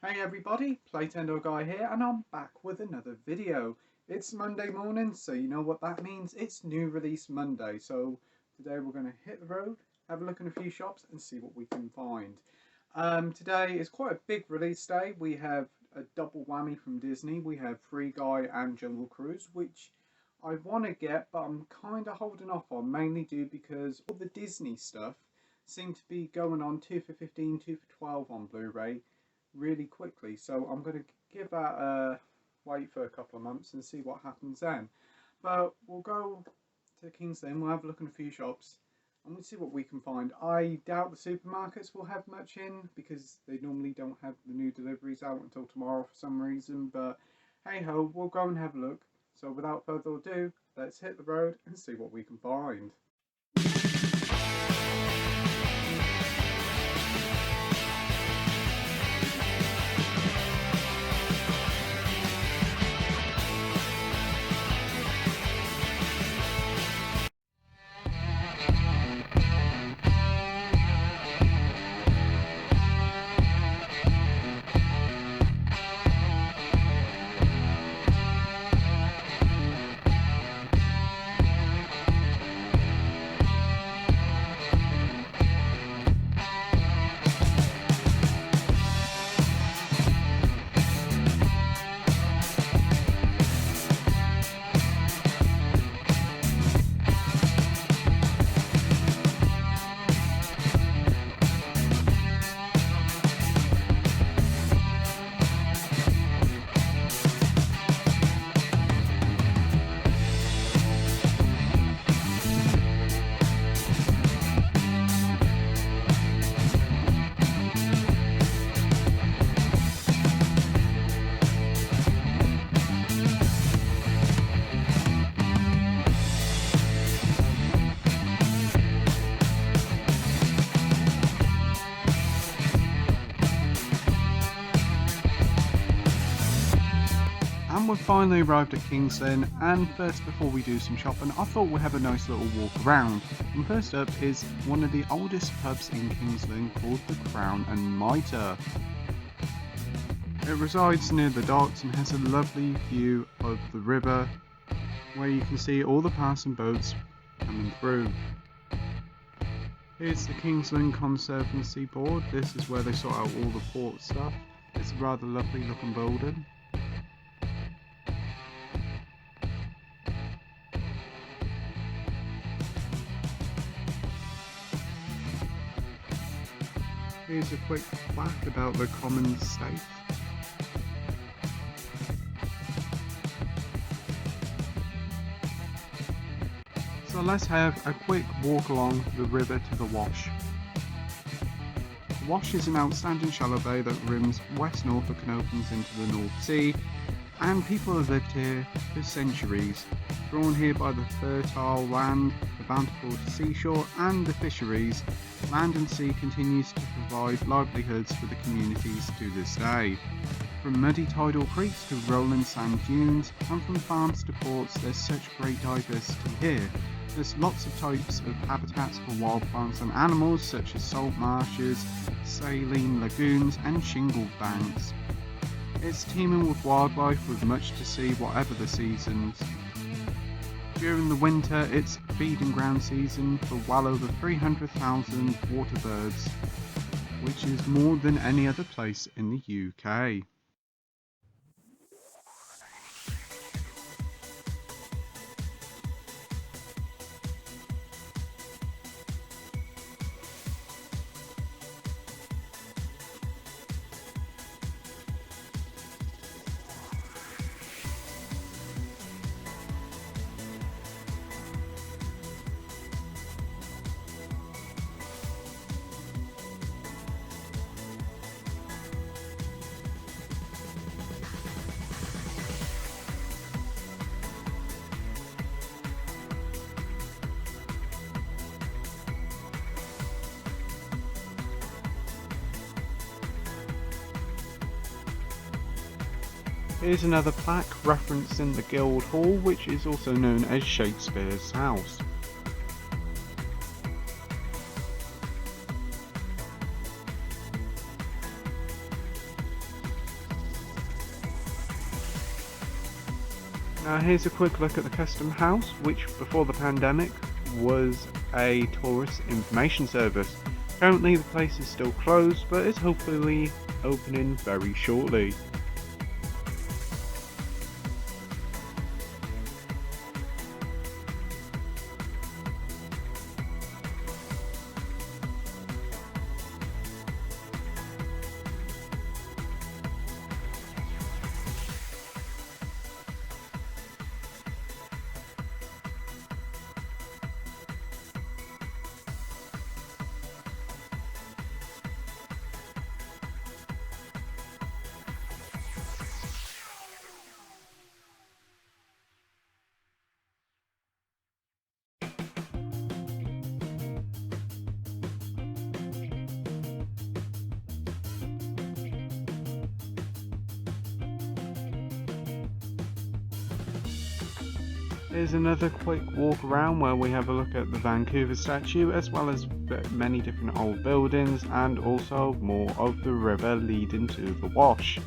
Hey everybody, Playtendoguy here, and I'm back with another video. It's Monday morning, so you know what that means. It's new release Monday. So today we're going to hit the road, have a look in a few shops, and see what we can find. Today is quite a big release day. We have a double whammy from Disney. We have Free Guy and Jungle Cruise, which I want to get, but I'm kind of holding off on, mainly due because all the Disney stuff seem to be going on 2 for 15, 2 for 12 on Blu-ray really quickly. So I'm going to give that a wait for a couple of months and see what happens then. But we'll go to Kingston, we'll have a look in a few shops and we'll see what we can find. I doubt the supermarkets will have much in because they normally don't have the new deliveries out until tomorrow for some reason. But hey ho, we'll go and have a look. So without further ado, let's hit the road and see what we can find. And we've finally arrived at Kingston, and first before we do some shopping I thought we'd have a nice little walk around. And first up is one of the oldest pubs in Kingston called the Crown and Mitre. It resides near the docks and has a lovely view of the river where you can see all the passing boats coming through. Here's the Kingston Conservancy Board. This is where they sort out all the port stuff. It's a rather lovely looking building. Here's a quick plaque about the Commons safe. So let's have a quick walk along the river to the Wash. The Wash is an outstanding shallow bay that rims West Norfolk and opens into the North Sea, and people have lived here for centuries, drawn here by the fertile land, the bountiful seashore and the fisheries. Land and sea continues to provide livelihoods for the communities to this day. From muddy tidal creeks to rolling sand dunes, and from farms to ports, there's such great diversity here. There's lots of types of habitats for wild plants and animals such as salt marshes, saline lagoons and shingle banks. It's teeming with wildlife with much to see whatever the seasons. During the winter, it's feeding ground season for well over 300,000 water birds, which is more than any other place in the UK. Here's another plaque referencing the Guildhall, which is also known as Shakespeare's house. Now here's a quick look at the Custom House, which before the pandemic was a tourist information service. Currently the place is still closed, but is hopefully opening very shortly. Here's another quick walk around where we have a look at the Vancouver statue, as well as many different old buildings, and also more of the river leading to the wash.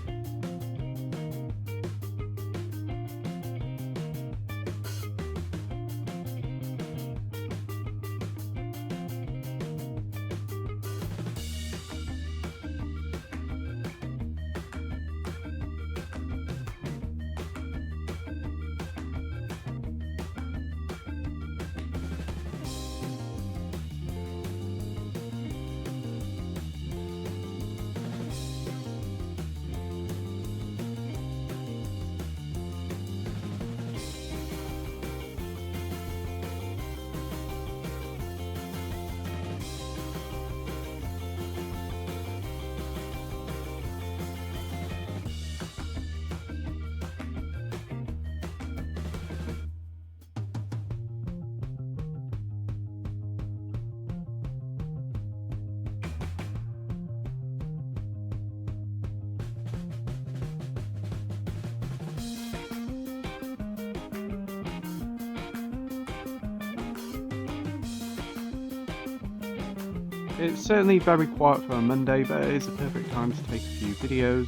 It's certainly very quiet for a Monday, but it is a perfect time to take a few videos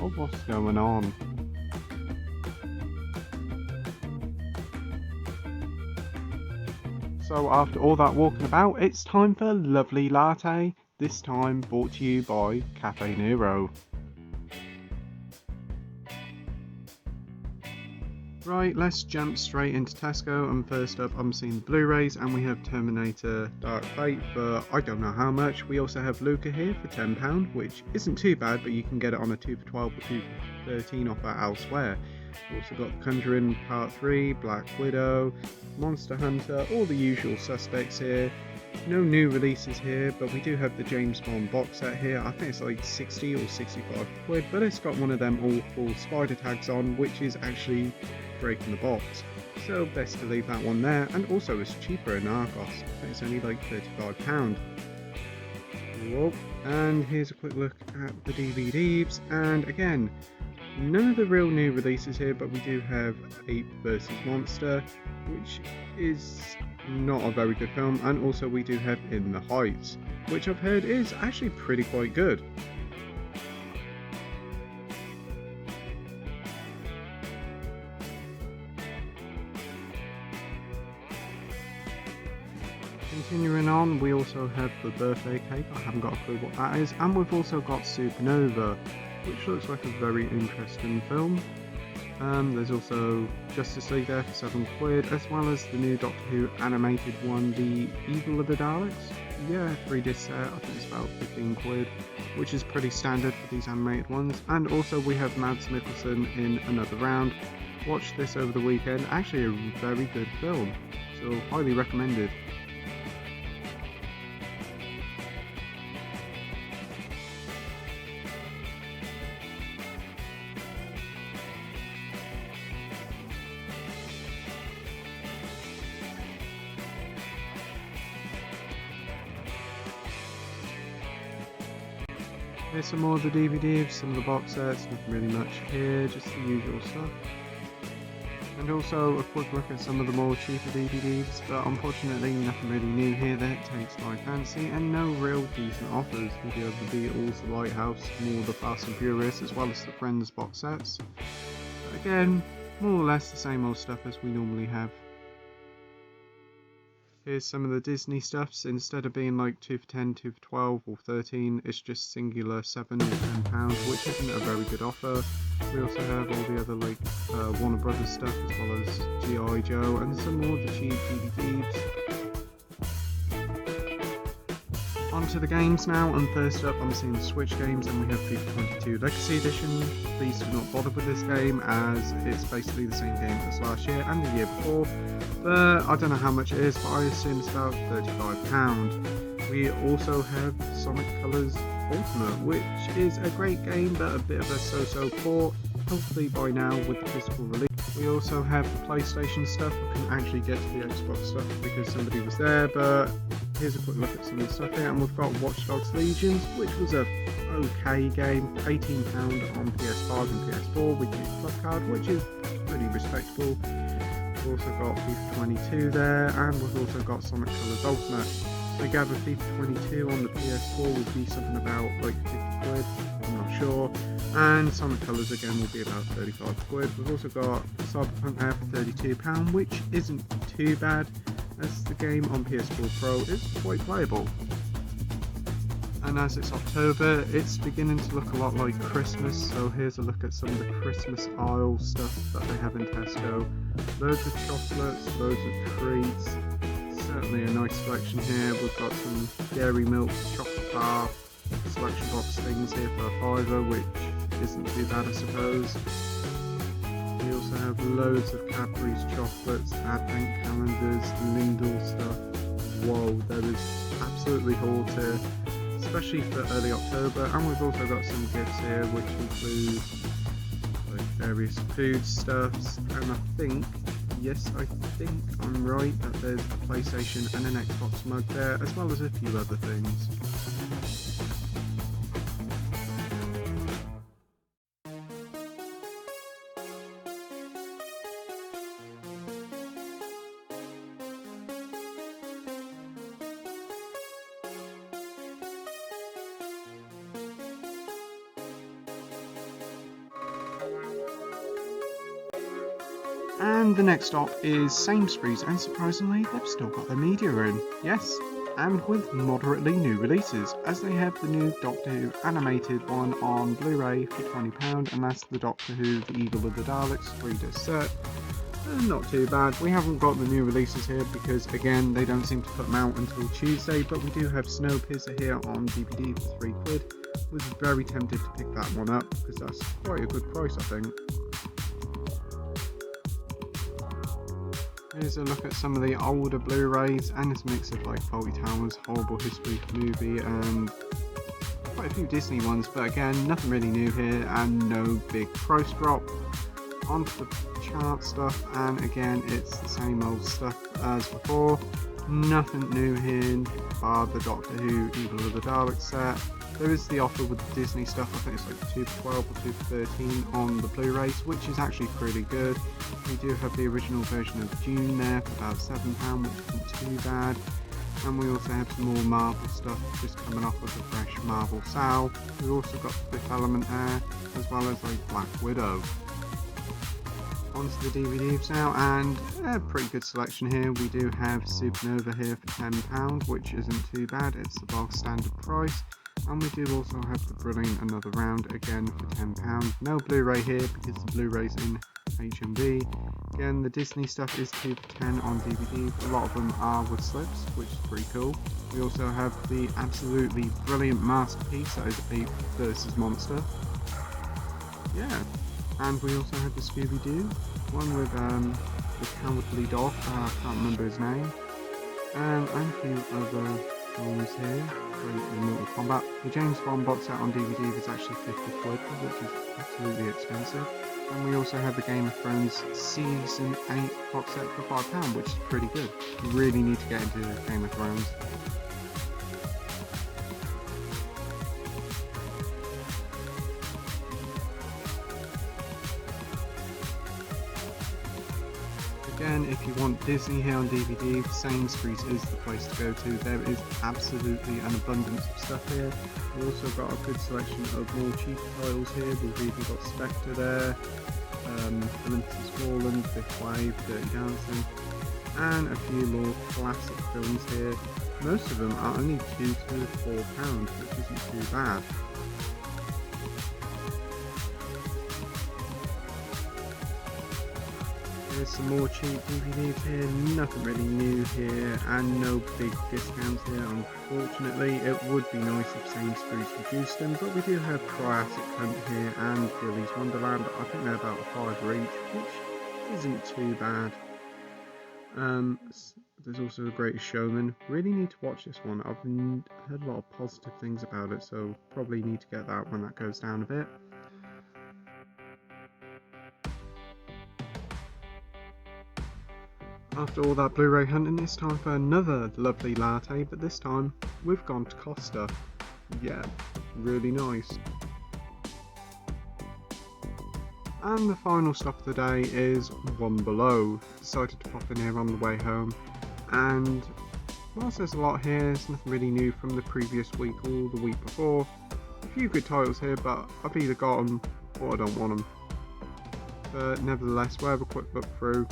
of what's going on. So after all that walking about, it's time for a lovely latte, this time brought to you by Cafe Nero. Right, let's jump straight into Tesco, and first up I'm seeing the Blu-rays, and we have Terminator Dark Fate for I don't know how much. We also have Luca here for £10, which isn't too bad, but you can get it on a 2 for 12 or 2 for 13 offer elsewhere. We've also got The Conjuring Part 3, Black Widow, Monster Hunter, all the usual suspects here. No new releases here, but we do have the James Bond box set here. I think it's like 60 or 65 quid, but it's got one of them all full spider tags on, which is actually breaking the box. So best to leave that one there, and also it's cheaper in Argos. I think it's only like £35. Whoa. And here's a quick look at the DVDs, and again, none of the real new releases here, but we do have Ape vs Monster, which is not a very good film, and also we do have In the Heights, which I've heard is actually pretty quite good. Continuing on, we also have The Birthday Cake, I haven't got a clue what that is, and we've also got Supernova, which looks like a very interesting film. There's also Justice League there for £7, as well as the new Doctor Who animated one, The Evil of the Daleks. Yeah, 3-disc set, I think it's about £15, which is pretty standard for these animated ones. And also we have Mads Mikkelsen in Another Round. Watched this over the weekend, actually a very good film, so highly recommended. Here's some more of the DVDs, some of the box sets, nothing really much here, just the usual stuff. And also a quick look at some of the more cheaper DVDs, but unfortunately nothing really new here that takes my fancy, and no real decent offers. We do have the Beatles, the Lighthouse, more the Fast and Furious, as well as the Friends box sets. But again, more or less the same old stuff as we normally have. Here's some of the Disney stuffs. Instead of being like 2 for 10, 2 for 12 or 13, it's just singular 7 or 10 pounds, which isn't a very good offer. We also have all the other like Warner Brothers stuff, as well as G.I. Joe and some more of the cheap DVDs. Onto the games now, and first up I'm seeing the Switch games, and we have FIFA 22 Legacy Edition. Please do not bother with this game, as it's basically the same game as last year and the year before, but I don't know how much it is, but I assume it's about £35. We also have Sonic Colors Ultimate, which is a great game but a bit of a so-so port, hopefully by now with the physical release. We also have the PlayStation stuff. I couldn't actually get to the Xbox stuff because somebody was there, but here's a quick look at some of the stuff here, and we've got Watch Dogs Legions, which was a okay game, £18 on PS5 and PS4 with your club card, which is pretty respectable. We've also got FIFA 22 there, and we've also got Sonic Colors Ultimate. I gather FIFA 22 on the PS4 would be something about like 50 quid, I'm not sure, and Sonic Colors again will be about 35 quid. We've also got Cyberpunk there for £32, which isn't too bad, as the game on PS4 Pro is quite playable. And as it's October, it's beginning to look a lot like Christmas, so here's a look at some of the Christmas aisle stuff that they have in Tesco. Loads of chocolates, loads of treats, certainly a nice selection here. We've got some Dairy Milk chocolate bar selection box things here for a £5, which isn't too bad I suppose. We also have loads of Cadbury's chocolates, advent calendars, Lindor stuff. Whoa, there is absolutely hoard here, especially for early October. And we've also got some gifts here, which include like various food stuffs, and I think I'm right that there's a PlayStation and an Xbox mug there, as well as a few other things. And the next stop is Sainsbury's, and surprisingly they've still got their media in. Yes, and with moderately new releases, as they have the new Doctor Who animated one on Blu-Ray for £20, and that's the Doctor Who The Evil of the Daleks 3-disc set. Not too bad. We haven't got the new releases here because again they don't seem to put them out until Tuesday, but we do have Snowpiercer here on DVD for £3. Was very tempted to pick that one up because that's quite a good price I think. Here's a look at some of the older Blu-rays, and it's a mix of like Fawlty Towers, Horrible History movie, and quite a few Disney ones, but again nothing really new here and no big price drop. Onto the chart stuff, and again it's the same old stuff as before. Nothing new here bar the Doctor Who Evil of the Daleks set. There is the offer with the Disney stuff, I think it's like 2 for 12 or 2 for 13 on the Blu-rays, which is actually pretty good. We do have the original version of Dune there for about £7, which isn't too bad. And we also have some more Marvel stuff just coming off of the fresh Marvel sale. We've also got Fifth Element there, as well as like Black Widow. Onto the DVDs now, and a pretty good selection here. We do have Supernova here for £10, which isn't too bad, it's the bog standard price. And we do also have the Brilliant Another Round again for £10. No Blu-ray here because the Blu-ray's in HMV. Again, the Disney stuff is 2 for 10 on DVD. A lot of them are with slips, which is pretty cool. We also have the absolutely brilliant masterpiece that is Ape vs Monster. Yeah, and we also have the Scooby-Doo one with the Cowardly Dog. I can't remember his name. And a few other films here. In Mortal Kombat. The James Bond box set on DVD is actually £50, which is absolutely expensive. And we also have the Game of Thrones Season 8 box set for £5, which is pretty good. You really need to get into Game of Thrones. Again, if you want Disney here on DVD, Sainsbury's is the place to go to. There is absolutely an abundance of stuff here. We've also got a good selection of more cheaper titles here. We've even got Spectre there. Olympus Has Fallen, Fifth Wave, Dirty Dancing, and a few more classic films here. Most of them are only £2 to £4, which isn't too bad. There's some more cheap DVDs here, nothing really new here, and no big discounts here, unfortunately. It would be nice if Sainsbury's reduced them, but we do have Triassic Hunt here and Willy's Wonderland. I think they're about £5 each, which isn't too bad. There's also The Greatest Showman. Really need to watch this one. I've heard a lot of positive things about it, so probably need to get that when that goes down a bit. After all that Blu-ray hunting, it's time for another lovely latte, but this time we've gone to Costa. Yeah, really nice. And the final stop of the day is One Below. Decided to pop in here on the way home, and whilst there's a lot here, there's nothing really new from the previous week or the week before. A few good titles here, but I've either got them or I don't want them. But nevertheless, we'll have a quick look through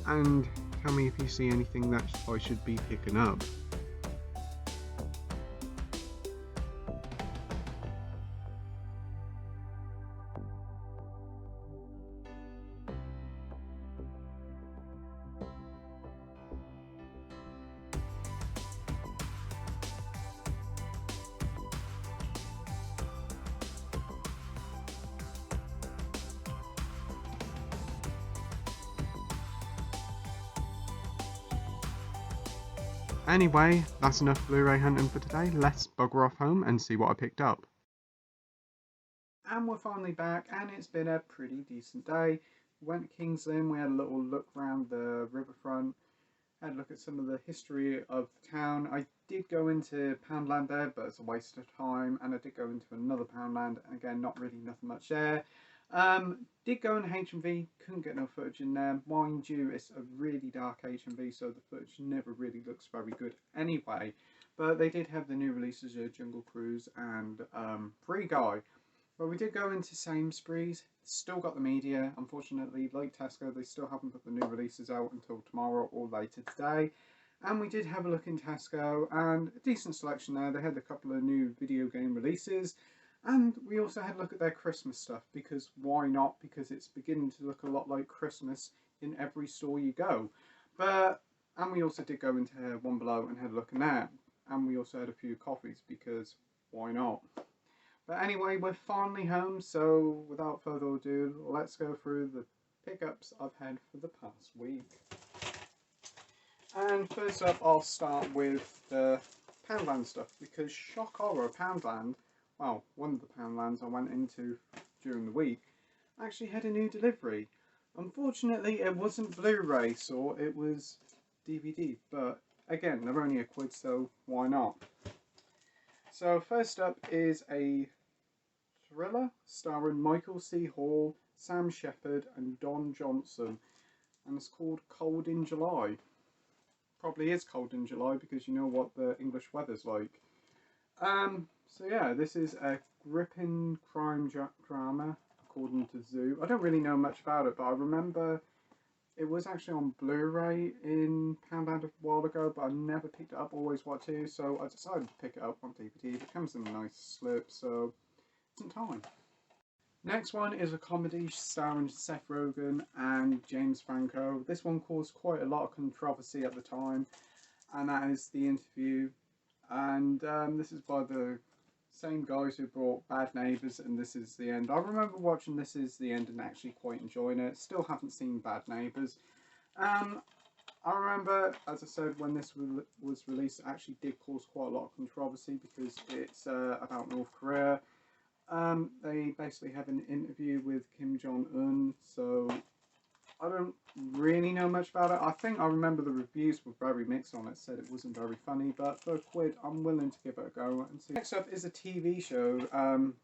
and tell me if you see anything that I should be picking up. Anyway, that's enough Blu-ray hunting for today. Let's bugger off home and see what I picked up. And we're finally back, and it's been a pretty decent day. We went to Kingston, we had a little look around the riverfront, had a look at some of the history of the town. I did go into Poundland there, but it's a waste of time, and I did go into another Poundland, and again, not really nothing much there. Did go in H&V, couldn't get no footage in there. Mind you, it's a really dark H&V, so the footage never really looks very good anyway. But they did have the new releases of Jungle Cruise and Free Guy. But we did go into Sainsbury's, still got the media. Unfortunately, like Tesco, they still haven't put the new releases out until tomorrow or later today. And we did have a look in Tesco, and a decent selection there. They had a couple of new video game releases. And we also had a look at their Christmas stuff, because why not? Because it's beginning to look a lot like Christmas in every store you go. And we also did go into One Below and had a look in there. And we also had a few coffees, because why not? But anyway, we're finally home, so without further ado, let's go through the pickups I've had for the past week. And first up, I'll start with the Poundland stuff, because shock horror, Poundland, well, one of the Poundlands I went into during the week, actually had a new delivery. Unfortunately, it wasn't Blu-ray, so it was DVD, but again, they're only a quid, so why not? So first up is a thriller starring Michael C. Hall, Sam Shepard and Don Johnson, and it's called Cold in July. Probably is cold in July because you know what the English weather's like. So yeah, this is a gripping crime drama according to Zoo. I don't really know much about it, but I remember it was actually on Blu-ray in Poundland a while ago, but I never picked it up, always wanted to, so I decided to pick it up on DVD. It comes in a nice slip, so it's in time. Next one is a comedy starring Seth Rogen and James Franco. This one caused quite a lot of controversy at the time, and that is The Interview. And this is by the same guys who brought Bad Neighbours and This Is the End. I remember watching This Is the End and actually quite enjoying it. Still haven't seen Bad Neighbours. I remember, as I said, when this was released, it actually did cause quite a lot of controversy because it's about North Korea. They basically have an interview with Kim Jong-un, so I don't really know much about it. I think I remember the reviews were very mixed on it, said it wasn't very funny, but for a quid, I'm willing to give it a go and see. Next up is a TV show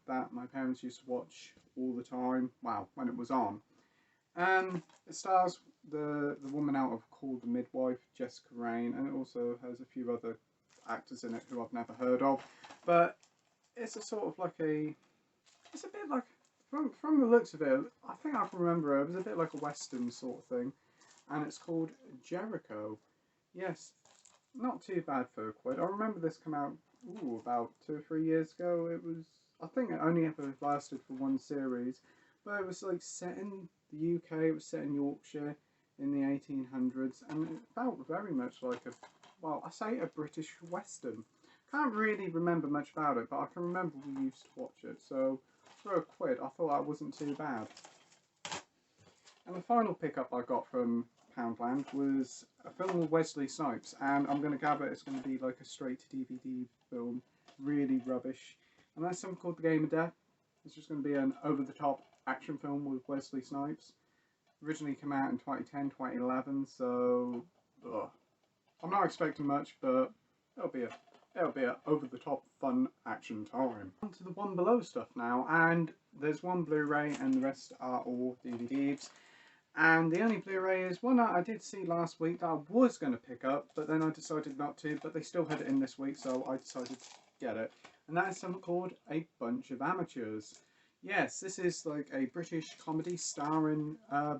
that my parents used to watch all the time, well, when it was on. It stars the woman out of Called the Midwife, Jessica Raine, and it also has a few other actors in it who I've never heard of, but it's a sort of like it's a bit like From the looks of it, I think I can remember it. It was a bit like a western sort of thing, and it's called Jericho. Yes, not too bad for a quid. I remember this come out about 2 or 3 years ago. It was, I think it only ever lasted for one series, but it was like set in the UK. It was set in Yorkshire in the 1800s, and it felt very much like a, well, I say a British western. Can't really remember much about it, but I can remember we used to watch it. So for a quid, I thought that wasn't too bad. And the final pickup I got from Poundland was a film with Wesley Snipes, and I'm going to gather it's going to be like a straight to DVD film, really rubbish. And that's something called The Game of Death. It's just going to be an over-the-top action film with Wesley Snipes. Originally came out in 2010, 2011, so I'm not expecting much, but it'll be a over-the-top fun action time. On to the One Below stuff now, and there's one Blu-ray and the rest are all DVDs. And the only Blu-ray is one that I did see last week that I was going to pick up, but then I decided not to, but they still had it in this week, so I decided to get it. And that is something called A Bunch of Amateurs. Yes, this is like a British comedy starring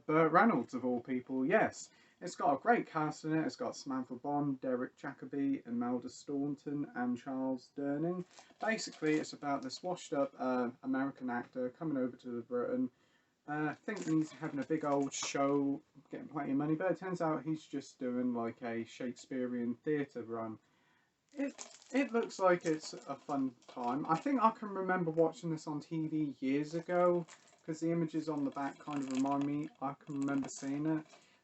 Burt Reynolds, of all people, yes. It's got a great cast in it. It's got Samantha Bond, Derek Jacobi, Imelda Staunton and Charles Durning. Basically, it's about this washed-up American actor coming over to Britain. Thinking he's having a big old show, getting plenty of money, but it turns out he's just doing like a Shakespearean theatre run. It looks like it's a fun time. I think I can remember watching this on TV years ago, because the images on the back kind of remind me, I can remember seeing it.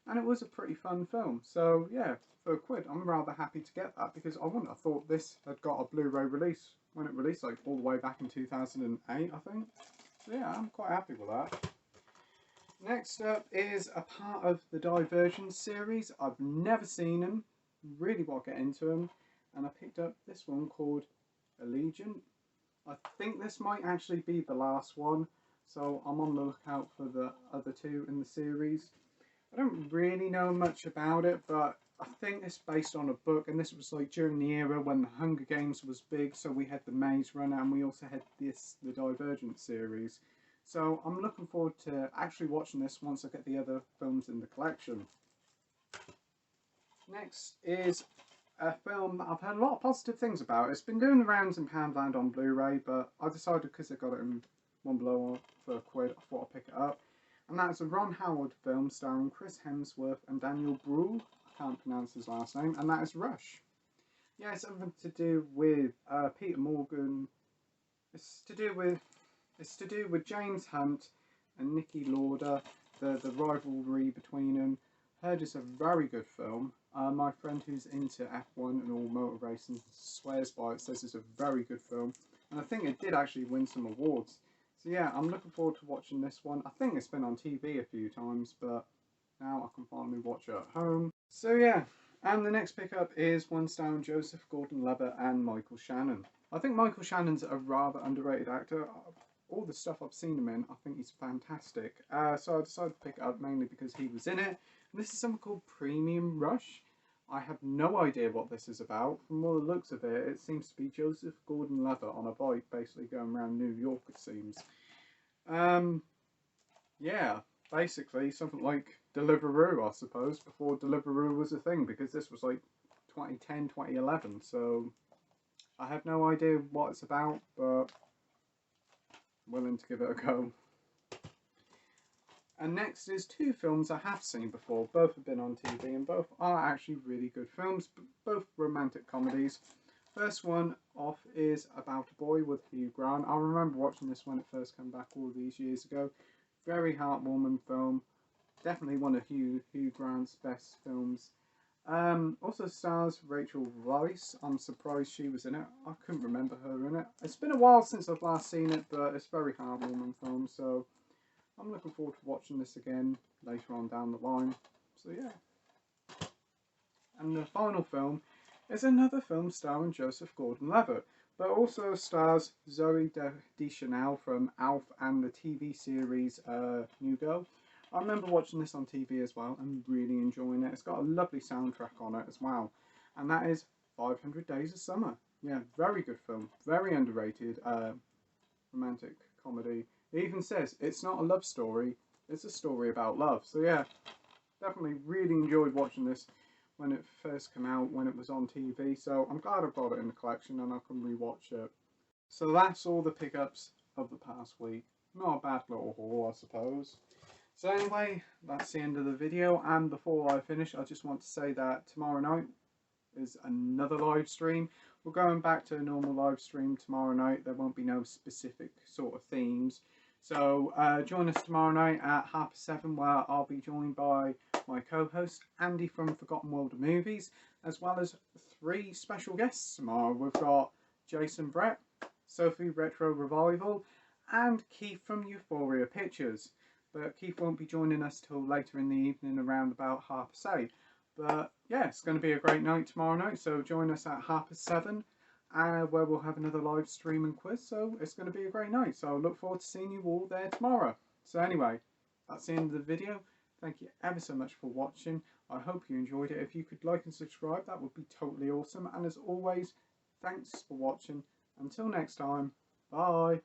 And it was a pretty fun film. So yeah, for a quid, I'm rather happy to get that, because I wouldn't have thought this had got a Blu-ray release when it released, like all the way back in 2008, I think. So yeah, I'm quite happy with that. Next up is a part of the Divergence series. I've never seen them, really want to get into them, and I picked up this one called Allegiant. I think this might actually be the last one, so I'm on the lookout for the other two in the series. I don't really know much about it, but I think it's based on a book, and this was like during the era when the Hunger Games was big, so we had the Maze Runner, and we also had the Divergent series. So I'm looking forward to actually watching this once I get the other films in the collection. Next is a film that I've heard a lot of positive things about. It's been doing the rounds in Poundland on Blu-ray, but I decided because I got it in One Below for a quid, I thought I'd pick it up. And that's a Ron Howard film starring Chris Hemsworth and Daniel Bruhl. I can't pronounce his last name, and that is Rush. Yeah, it's something to do with Peter Morgan. It's to do with James Hunt and Niki Lauda, the rivalry between them. Heard it's a very good film. My friend who's into F1 and all motor racing swears by it, says it's a very good film. And I think it did actually win some awards. So yeah, I'm looking forward to watching this one. I think it's been on TV a few times, but now I can finally watch it at home. So yeah, and the next pickup is one starring Joseph Gordon-Levitt and Michael Shannon. I think Michael Shannon's a rather underrated actor. All the stuff I've seen him in, I think he's fantastic. So I decided to pick it up mainly because he was in it. And this is something called Premium Rush. I have no idea what this is about. From all the looks of it, it seems to be Joseph Gordon-Levitt on a bike, basically going around New York, it seems. Yeah, basically something like Deliveroo, I suppose, before Deliveroo was a thing, because this was like 2010, 2011, so I have no idea what it's about, but I'm willing to give it a go. And next is two films I have seen before. Both have been on TV and both are actually really good films, both romantic comedies. First one off is About a Boy with Hugh Grant. I remember watching this when it first came back all these years ago. Very heartwarming film. Definitely one of Hugh Grant's best films. Also stars Rachel Weisz. I'm surprised she was in it. I couldn't remember her in it. It's been a while since I've last seen it, but it's a very heartwarming film, so I'm looking forward to watching this again later on down the line. So yeah. And the final film is another film starring Joseph Gordon-Levitt, but also stars Zooey Deschanel from Alf and the TV series New Girl. I remember watching this on TV as well and really enjoying it. It's got a lovely soundtrack on it as well. And that is 500 Days of Summer. Yeah, very good film. Very underrated romantic comedy. It even says it's not a love story, it's a story about love. So yeah, definitely really enjoyed watching this when it first came out, when it was on TV. So I'm glad I've got it in the collection and I can rewatch it. So that's all the pickups of the past week. Not a bad little haul, I suppose. So anyway, that's the end of the video. And before I finish, I just want to say that tomorrow night is another live stream. We're going back to a normal live stream tomorrow night. There won't be no specific sort of themes. So join us tomorrow night at 7:30, where I'll be joined by my co-host Andy from Forgotten World of Movies, as well as 3 special guests tomorrow. We've got Jason Brett, Sophie Retro Revival, and Keith from Euphoria Pictures. But Keith won't be joining us till later in the evening, around about 7:30. But yeah, it's going to be a great night tomorrow night. So join us at 7:30, where we'll have another live stream and quiz. So it's going to be a great night. So I look forward to seeing you all there tomorrow. So anyway, that's the end of the video. Thank you ever so much for watching. I hope you enjoyed it. If you could like and subscribe, that would be totally awesome. And as always, thanks for watching. Until next time, bye.